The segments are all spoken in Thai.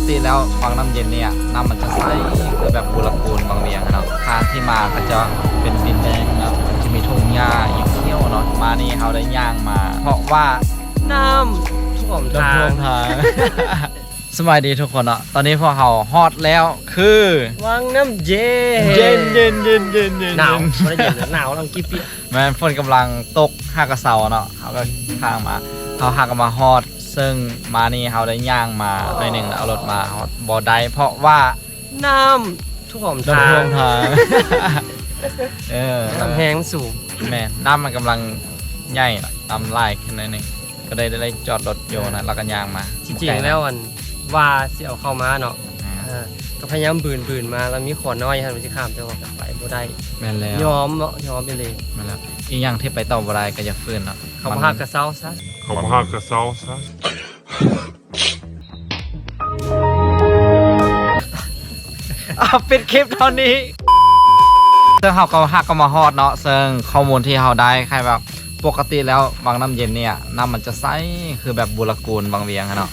ติแล้ววังน้ำเย็นเนี่ยน้ำมันจะใสคือแบบบุรกูลบางเวียงเนาะทางที่มาก็จะเป็นดินแดงเนาะจะมีทุ่งหญ้าอย่างเขี้ยวเนาะมานี่เขาได้ย่างมา เพราะว่าน้ำท่วมทาง สบายดีทุกคนเนาะตอนนี้พวกเขาฮอตแล้วคือวังน้ำเย็นหนาวไม่ได้เย็นหนาวลังกี่ปีแม่ฝนกำลังตกหากระเสาเนาะเขาก็ทางมาเขาหากมาฮอตซึ่งมานี่เขาได้ย่างมาหน่อยหนึ่งเอารถมาฮอตบ่ได้เพราะว่าน้ำท่วมทาง น้ำแห้งสูงแม่น้ำมันกำลังใหญ่น้ำไหลขึ้นหน่อยหนึ่งก็ได้จอดรถโยนะแล้วก็ย่างมาจริงๆแล้วอันว่าสิเอาเข้ามาเนาะก็พยายามบืนมาแล้วมีขอน้อยครับมันจะข้ามจังหวัดไปบ่ได้แม่นแล้วยอมเนาะยอมไปเลยแม่นแล้วอีกอย่างที่ไปต่อบ่ได้ก็อย่าฟื้นเนาะเขาพากกระเซ้าซะเป็นคลิปเท่านี้ซึ่งเขาก็หักก็มาฮอดเนาะซึ่งข้อมูลที่เขาได้ใครแบบปกติแล้ววังน้ำเย็นเนี่ยน้ำมันจะใสคือแบบบุรกูลบางเวียงเนาะ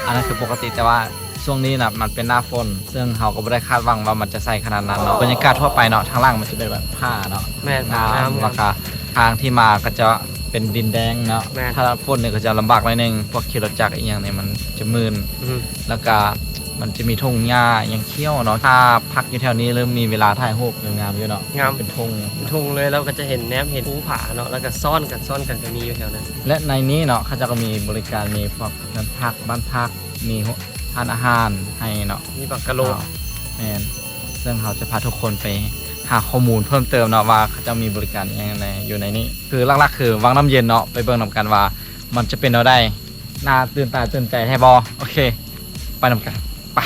อันนั้นคือปกติแต่ว่าช่วงนี้นะมันเป็นหน้าฝนซึ่งเขาก็ไม่ได้คาดหวังว่ามันจะใสขนาดนั้นเนาะบรรยากาศทั่วไปเนาะทางล่างมันจะเป็นแบบผ้าเนาะแม่น้ำแล้วก็ทางที่มาก็จะเป็นดินแดงเนาะถ้าฝนเนี่ยก็จะลำบากหน่อยนึงพวกขี่รถจักรอีกอย่างเนี่ยมันจะมืนแล้วก็มันจะมีทุ่งหญ้าอย่างเขี้ยวเนาะถ้าพักอยู่แถวนี้เริ่มมีเวลาถ่ายรูปงามอยู่เนาะงามเป็นทุ่งเลยเราก็จะเห็นแนบเห็นภูผาเนาะแล้วก็ซ่อนกันก็มีอยู่แถวนั้นและในนี้เนาะเขาจะก็มีบริการมีพวกบ้านพักมีทานอาหารให้เนาะมีบังกะโลแมนซึ่งเขาจะพาทุกคนไปหาข้อมูลเพิ่มเติมเนาะว่าเขาจะมีบริการยังไงอยู่ในนี้คือหลักๆคือวังน้ำเย็นเนาะไปเบิ่งนำกันว่ามันจะเป็นเอาได้น่าตื่นตาตื่นใจแท้บอโอเคไปนำกันไป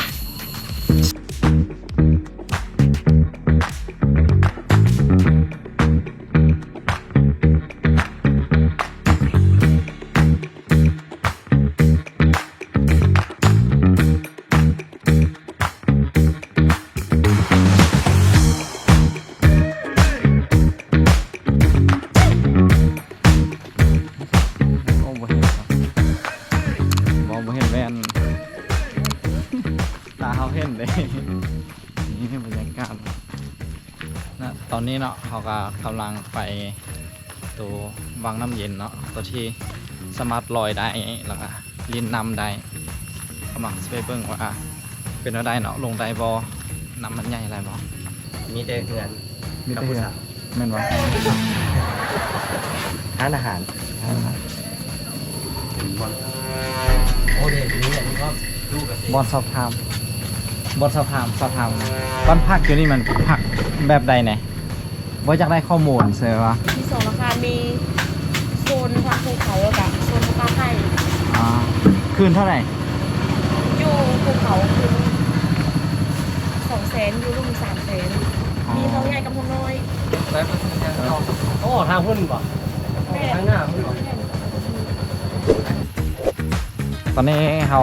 นี่บรรยากาศนะตอนนี้เนาะเขาก็กำลังไปตัววังน้ำเย็นเนาะตัวที่สามารถลอยได้แล้วก็ลินน้ำได้กำลังไปเบิ่งว่าเป็นอะไรเนาะลงได้บอน้ำมันใหญ่อะไรบอมีแต่เหือนมีแต่เหือนแม่นวะร้านอาหารโอ้เด็กนี่อันนี้ก็บอลสอบถามบ้านพักอยู่นี่มันพักแบบใดเนี่ยว่าอยากได้ข้อมูลใช่ไหมที่สองราคามีโซนทางภูเขากับโซนภูเขาไทยคืนเท่าไหร่อยู่ภูเขาคืน200,000อยู่รุ่ม300,000มีเขาใหญ่กับเขาน้อยโอ้ทางพุ่นป่ะทางหน้าพุ่นป่ะตอนนี้เขา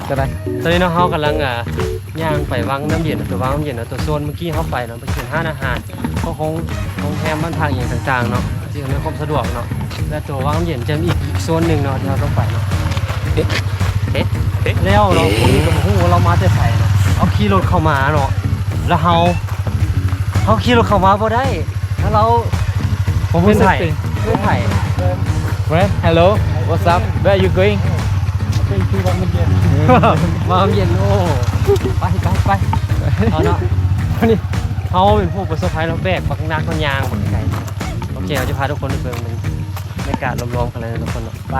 จะได้ตอนนี้เขากำลังย่างไปวังน้ำเย็นตัววังน้ำเย็นตัวโซนเมื่อกี้เขาไปเนาะไปเห็นห้านอาหารก็คงแถมบ้านพักอย่างต่างๆเนาะที่ทำให้ความสะดวกเนาะและตัววังน้ำเย็นจะมีอีกโซนหนึ่งเนาะที่เราต้องไปเนาะแล้วเราคุยกับผู้เรามาแต่ใส่เนาะเอาขี่รถเข้ามาเนาะแล้วเขาขี่รถเข้ามาพอได้ถ้าเราเป็นไผ่ Friend hello what's up where are you goingคือวังน้ำเย็นวังน้ำเย็นโอ้ไปเอาเนาะวันนี้เขาเป็นผู้ประสบภัยเราแบกปักนักก็ยางปักไก่โอเคเราจะพาทุกคนไปเบิ่งบรรยากาศรวมๆกันเลยทุกคนเนาะไป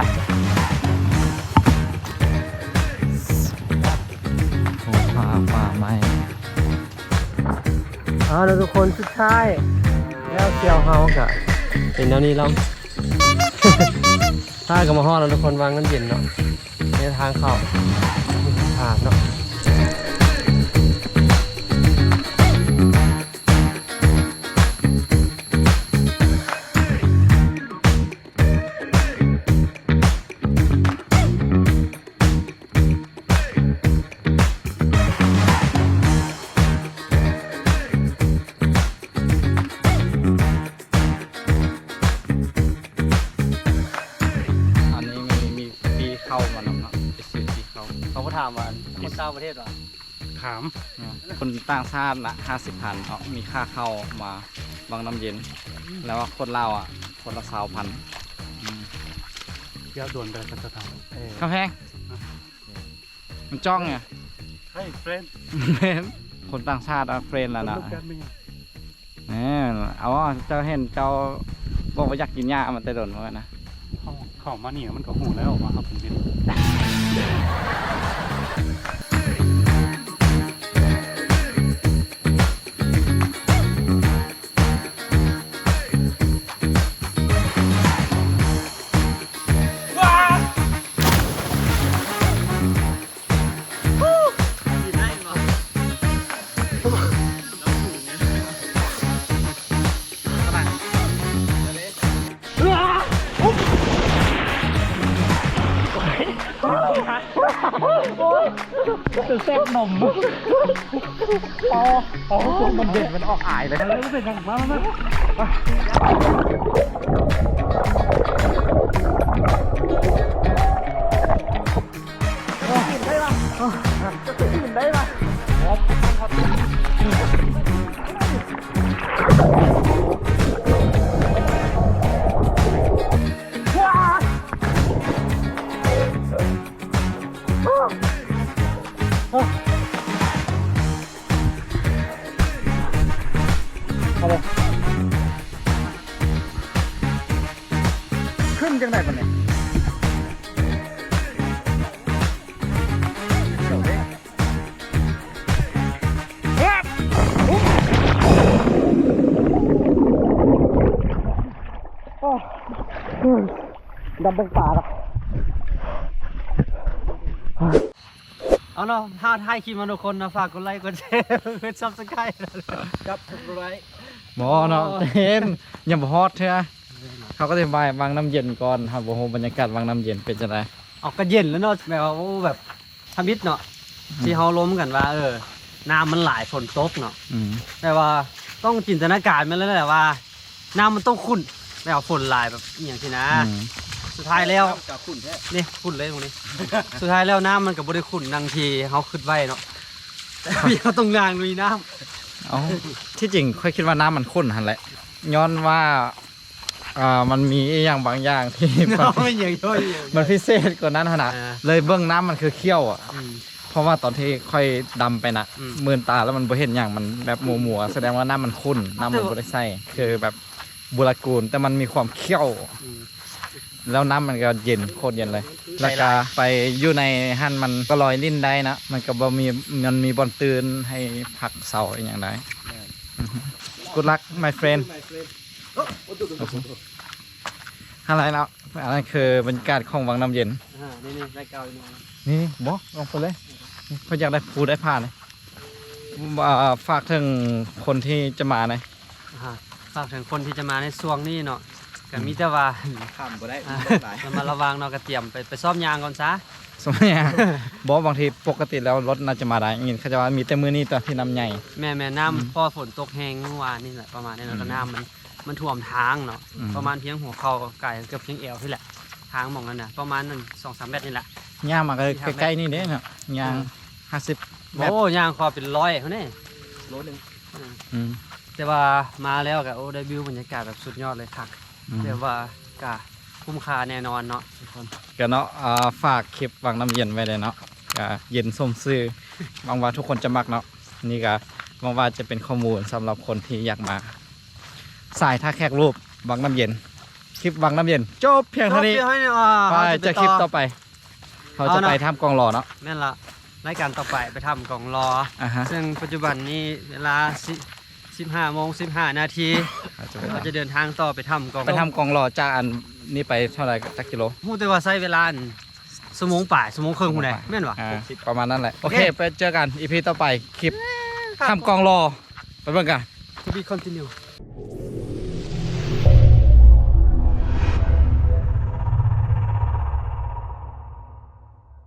ป่าไม้แล้วทุกคนสุดท้ายแล้วเกี่ยวเฮากะเป็นแนวนี้แล้วถ้ากับมาฮอดแล้วทุกคนวางน้ำเย็นเนาะในทางเข้ามีทางเนาะ เข้ามาแล้วครับไปซื้อที่เขาก็ถาม วันคนต่างประเทศวะ ถาม คนต่างชาตินะ50,000เอามีค่าเข้ามาวังน้ำเย็น แล้วว่าคนลาวอ่ะคนละ20,000 เดี๋ยวด่วนเดินกันจะท กำแพงมันจ้องไง ำให้เฟรนด์ เป็นคนต่างชาติเฟรนแล้วนะ ลูกกันไม่ยัง เอาว่าเจ้าเห็นเจ้าบอกว่าอยากกินหญ้ามันแต่โดนเหมือนกันนะ เข้ามาเนี่ยมันก็หูแล้วว่าครับผมเป็น แซ่บนมมันเด่นมันออกอายเลยนะแล้วเป็นยังมาขึ้นจังไหนมันเนี่ยดำเป็นป่าละ เอาเนาะถ้าถ่ายคลิปมาทุกคนนะฝากกดไลค์กดแชร์กดซับสไครต์จับทุกไลค์ หมอเนาะเห็นยังบ่ฮอตเท่าเขาก็จะไปวางน้ำเย็นก่อนครับโอ้โหบรรยากาศวางน้ำเย็นเป็นจังได ออกกระเย็นแล้วเนาะแบบว่าโอ้แบบทำมิดเนาะที่เขาล้มกันว่าน้ำมันหลายฝนตกเนาะ อืม แต่ว่าต้องจินตนาการมาแล้วแหละว่าน้ำมันต้องขุ่นแบบฝนหลายแบบอหย่างที่นะ สุดท้ายแล้วนี่ขุ่นเลยตรงนี้ สุดท้ายแล้วน้ำมันกับบริขุ่นนางทีเขาขึ้นไว้เนาะแต่พี่เขาตรงงานมีน้ เอาที่จริงค่อยคิดว่าน้ำมันข้นหันแหละย้อนว่ามันมีอย่างบางอย่างที่ ำน้ำไม่อย่างย่อย มันพิเศษกว่านั้นขนาด อ่า เลยเบื้องน้ำมันคือเขี้ยวอ่ะ อืม เพราะว่าตอนที่ค่อยดำไปนะ อืม มืนตาแล้วมันบ่เห็นอย่างมันแบบมัวๆแสดงว่าน้ำมันข้นน้ำมันบ่ได้ใส่คือแบบบุรากูลแต่มันมีความเขี้ยว อืม แล้วน้ำมันก็เย็นโคตรเย็นเลยแล้วก็ไปอยู่ในหั่นมันก็ลอยลิ้นได้นะมันก็บ่มีมันมีบอลตื่นให้พักเสาอย่างไร Good luck my friend อะไรแล้วอันนั้นคือบรรยากาศของวังน้ำเย็น นี่รายการนี่ นี่บอกลงไปเลยเขาอยากได้พูดได้ผ่านเลยฝากถึงคนที่จะมาเลย ฝากถึงคนที่จะมาในช่วงนี้เนาะก็มีแต่ว่า ข้ามบ่ได้ เรามาระวังเนาะก็เตรียมไปซ่อมยางก่อนซะ สมัยนี้บอกบางทีปกติแล้วรถน่าจะมาได้ยินเขาจะว่ามีแต่มือนี่ตัวที่น้ำใหญ่ แม่น้ำพอฝนตกแห้งเมื่อวานนี่แหละประมาณนี้เนาะก็น้ำมันท่วมทางเนาะ อืม ประมาณเพียงหัวเข่าไก่เกือบเพียงเอวนี่แหละทางหมองนั้นน่ะประมาณ2-3 เมตรนี่แหละ ย่างมาก็ใกล้ๆนี่เด้เนาะย่าง50 เมตร โอ้ยางคอเป็น100เขาเนี่ยโลนึง อืม แต่ว่ามาแล้วก็โอ้ได้วิวบรรยากาศแบบสุดยอดเลยค่ะ อืม เรียกว่ากะคุ้มค่าแน่นอนเนาะทุกคน ก็เนาะฝากคลิปวังน้ำเย็นไว้เลยเนาะก็เย็นส้มซื่อหวังว่าทุกคนจะมักเนาะนี่ก็หวังว่าจะเป็นข้อมูลสำหรับคนที่อยากมาสายท่าแขกรูปวังน้ำเย็นคลิปวังน้ำเย็นจบเพียงเท่านี้ ไปเจะคลิปต่อไป เขาจะไปทำกองรอเนาะ แม่นละรายการต่อไปไปทำกล่องรอ อ่าฮะ ซึ่งปัจจุบันนี้เวลา15:15 นาทีเราจะเดินทางต่อไปทำกล่อง ไปทำกองรอจากอันนี้ไปเท่าไหร่จักกิโล พูดแต่ว่าใช้เวลาชั่วโมงป่ายชั่วโมงครึ่งคุณไหนแม่นวะ ประมาณนั้นแหละ โอเค โอเค ไปเจอกันอีพีต่อไปคลิปทำกองรอไปเบิ่งกัน to be continue